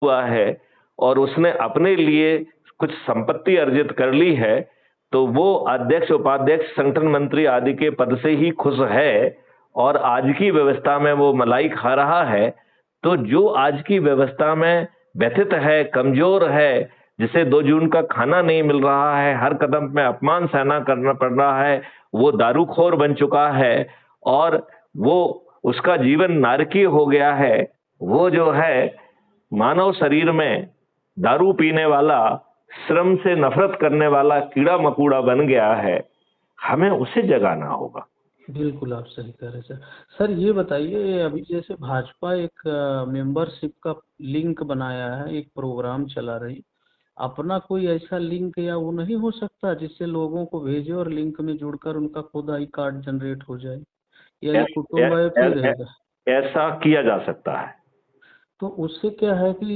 हुआ है और उसने अपने लिए कुछ संपत्ति अर्जित कर ली है, तो वो अध्यक्ष, उपाध्यक्ष, संगठन मंत्री आदि के पद से ही खुश है और आज की व्यवस्था में वो मलाई खा रहा है, तो जो आज की व्यवस्था में व्यथित है, कमजोर है, जिसे 2 जून का खाना नहीं मिल रहा है, हर कदम में अपमान सहना करना पड़ रहा है, वो दारूखोर बन चुका है और वो उसका जीवन नारकीय हो गया है, वो जो है मानव शरीर में दारू पीने वाला, श्रम से नफरत करने वाला कीड़ा-मकोड़ा बन गया है, हमें उसे जगाना होगा। बिल्कुल, आप सही कह रहे हैं सर। सर ये बताइए, अभी जैसे भाजपा एक मेंबरशिप का लिंक बनाया है, एक प्रोग्राम चला रही, अपना कोई ऐसा लिंक या वो नहीं हो सकता जिससे लोगों को भेजे और लिंक में जुड़कर उनका खुद आई कार्ड जनरेट हो जाए, या ये कुटुंब ऐप ही रहेगा? ऐसा किया जा सकता है। तो उससे क्या है कि